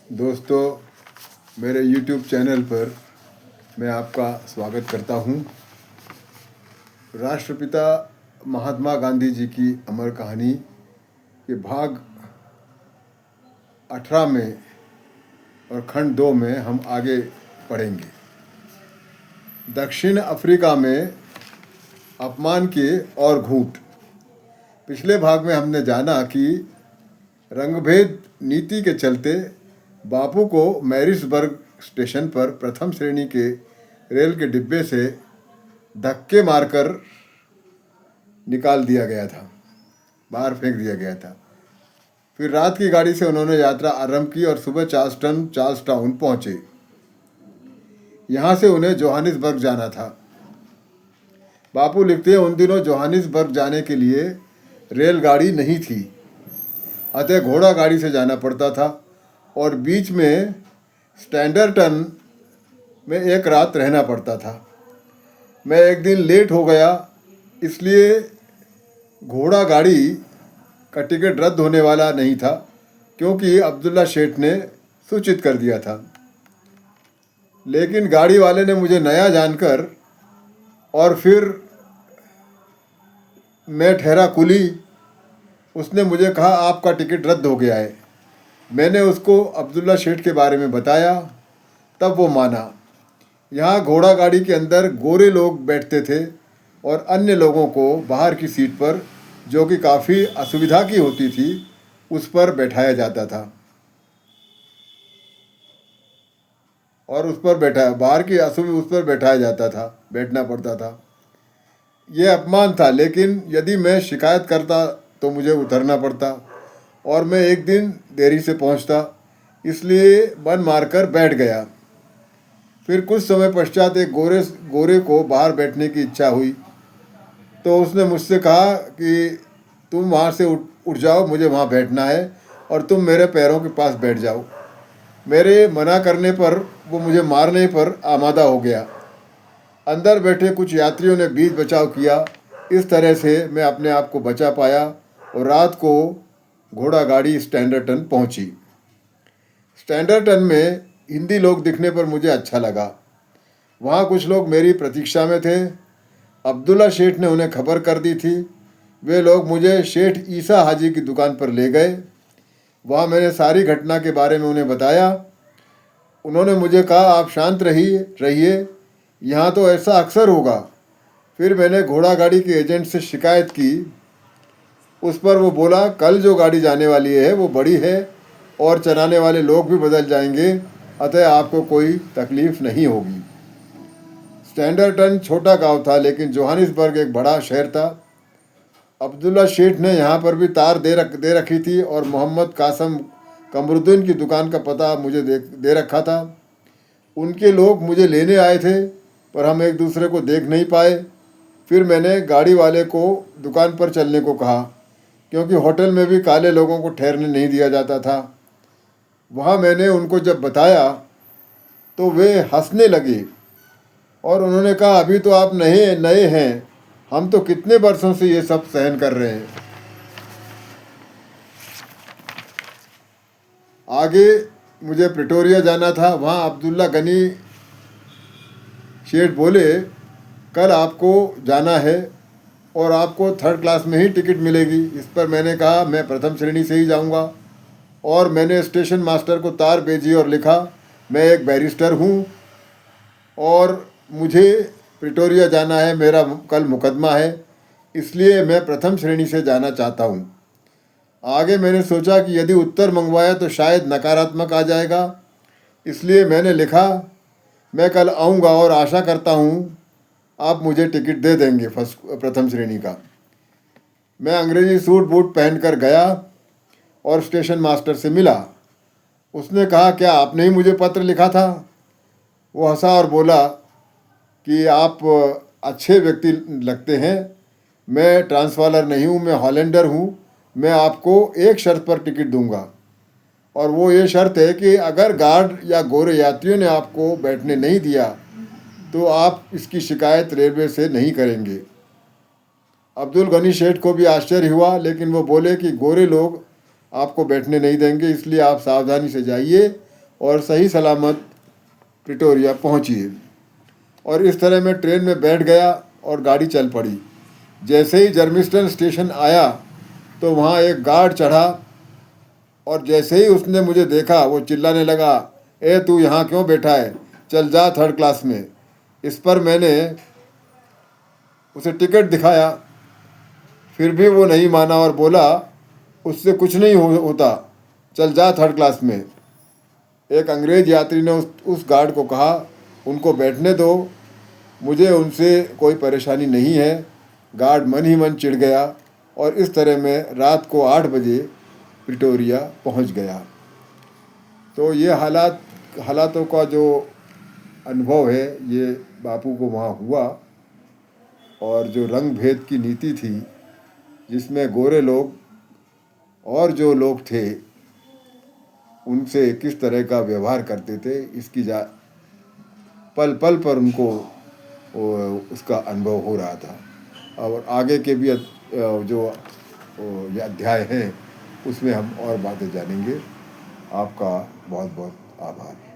दोस्तों, मेरे YouTube channel पर मैं आपका स्वागत करता हूँ। राष्ट्रपिता महात्मा गांधी जी की अमर कहानी के भाग 18 में और खंड 2 में हम आगे पढ़ेंगे। दक्षिण अफ्रीका में अपमान के और घूंट। पिछले भाग में हमने जाना कि रंगभेद नीति के चलते बापू को मैरिसबर्ग स्टेशन पर प्रथम श्रेणी के रेल के डिब्बे से धक्के मारकर निकाल दिया गया था, बाहर फेंक दिया गया था। फिर रात की गाड़ी से उन्होंने यात्रा आरंभ की और सुबह चार्ल्स टाउन पहुँचे। यहाँ से उन्हें जोहानिसबर्ग जाना था। बापू लिखते हैं, उन दिनों जोहानिसबर्ग जाने के लिए रेलगाड़ी नहीं थी, अतः घोड़ा गाड़ी से जाना पड़ता था और बीच में स्टैंडर्टन में एक रात रहना पड़ता था। मैं एक दिन लेट हो गया, इसलिए घोड़ा गाड़ी का टिकट रद्द होने वाला नहीं था, क्योंकि अब्दुल्ला शेठ ने सूचित कर दिया था। लेकिन गाड़ी वाले ने मुझे नया जानकर और फिर मैं ठहरा कुली, उसने मुझे कहा आपका टिकट रद्द हो गया है। मैंने उसको अब्दुल्ला शेठ के बारे में बताया, तब वो माना। यहाँ घोड़ा गाड़ी के अंदर गोरे लोग बैठते थे और अन्य लोगों को बाहर की सीट पर, जो कि काफ़ी असुविधा की होती थी, उस पर बैठाया जाता था और उस पर बाहर की असुविधा उस पर बैठाया जाता था, बैठना पड़ता था। ये अपमान था, लेकिन यदि मैं शिकायत करता तो मुझे उतरना पड़ता और मैं एक दिन देरी से पहुंचता, इसलिए मन मारकर बैठ गया। फिर कुछ समय पश्चात एक गोरे को बाहर बैठने की इच्छा हुई, तो उसने मुझसे कहा कि तुम वहाँ से उठ जाओ, मुझे वहाँ बैठना है और तुम मेरे पैरों के पास बैठ जाओ। मेरे मना करने पर वो मुझे मारने पर आमादा हो गया। अंदर बैठे कुछ यात्रियों ने बीच बचाव किया। इस तरह से मैं अपने आप को बचा पाया और रात को घोड़ा गाड़ी स्टैंडर्टन पहुंची। स्टैंडर्टन में हिंदी लोग दिखने पर मुझे अच्छा लगा। वहाँ कुछ लोग मेरी प्रतीक्षा में थे। अब्दुल्ला शेठ ने उन्हें खबर कर दी थी। वे लोग मुझे शेठ ईसा हाजी की दुकान पर ले गए। वहाँ मैंने सारी घटना के बारे में उन्हें बताया। उन्होंने मुझे कहा आप शांत रहिए, यहाँ तो ऐसा अक्सर होगा। फिर मैंने घोड़ा गाड़ी के एजेंट से शिकायत की। उस पर वो बोला, कल जो गाड़ी जाने वाली है वो बड़ी है और चलाने वाले लोग भी बदल जाएंगे, अतः आपको कोई तकलीफ नहीं होगी। स्टैंडर्टन छोटा गांव था, लेकिन जोहानिसबर्ग एक बड़ा शहर था। अब्दुल्ला शेठ ने यहाँ पर भी तार दे रखी थी और मोहम्मद कासम कमरुद्दीन की दुकान का पता मुझे दे रखा था। उनके लोग मुझे लेने आए थे, पर हम एक दूसरे को देख नहीं पाए। फिर मैंने गाड़ी वाले को दुकान पर चलने को कहा, क्योंकि होटल में भी काले लोगों को ठहरने नहीं दिया जाता था। वहाँ मैंने उनको जब बताया तो वे हंसने लगे और उन्होंने कहा अभी तो आप नए हैं, हम तो कितने वर्षों से ये सब सहन कर रहे हैं। आगे मुझे प्रिटोरिया जाना था। वहाँ अब्दुल्ला गनी शेठ बोले, कल आपको जाना है और आपको 3rd क्लास में ही टिकट मिलेगी। इस पर मैंने कहा मैं प्रथम श्रेणी से ही जाऊंगा और मैंने स्टेशन मास्टर को तार भेजी और लिखा मैं एक बैरिस्टर हूं और मुझे प्रिटोरिया जाना है, मेरा कल मुकदमा है, इसलिए मैं प्रथम श्रेणी से जाना चाहता हूं। आगे मैंने सोचा कि यदि उत्तर मंगवाया तो शायद नकारात्मक आ जाएगा, इसलिए मैंने लिखा मैं कल आऊँगा और आशा करता हूँ आप मुझे टिकट दे देंगे प्रथम श्रेणी का। मैं अंग्रेजी सूट बूट पहनकर गया और स्टेशन मास्टर से मिला। उसने कहा क्या आपने ही मुझे पत्र लिखा था? वो हंसा और बोला कि आप अच्छे व्यक्ति लगते हैं। मैं ट्रांसवालर नहीं हूँ, मैं हॉलैंडर हूँ। मैं आपको एक शर्त पर टिकट दूंगा और वो ये शर्त है कि अगर गार्ड या गोरे यात्रियों ने आपको बैठने नहीं दिया तो आप इसकी शिकायत रेलवे से नहीं करेंगे। अब्दुल गनी शेठ को भी आश्चर्य हुआ, लेकिन वो बोले कि गोरे लोग आपको बैठने नहीं देंगे, इसलिए आप सावधानी से जाइए और सही सलामत प्रिटोरिया पहुंची। और इस तरह मैं ट्रेन में बैठ गया और गाड़ी चल पड़ी। जैसे ही जर्मिस्टन स्टेशन आया तो वहाँ एक गार्ड चढ़ा और जैसे ही उसने मुझे देखा वो चिल्लाने लगा, ए तू यहाँ क्यों बैठा है, चल जा थर्ड क्लास में। इस पर मैंने उसे टिकट दिखाया, फिर भी वो नहीं माना और बोला उससे कुछ नहीं होता, चल जा थर्ड क्लास में। एक अंग्रेज यात्री ने उस गार्ड को कहा, उनको बैठने दो, मुझे उनसे कोई परेशानी नहीं है। गार्ड मन ही मन चिढ़ गया और इस तरह मैं रात को 8 बजे प्रिटोरिया पहुंच गया। तो ये हालातों का जो अनुभव है ये बापू को वहाँ हुआ। और जो रंग भेद की नीति थी जिसमें गोरे लोग और जो लोग थे उनसे किस तरह का व्यवहार करते थे, इसकी पल पल पर उनको उसका अनुभव हो रहा था। और आगे के भी जो ये अध्याय हैं उसमें हम और बातें जानेंगे। आपका बहुत बहुत आभार।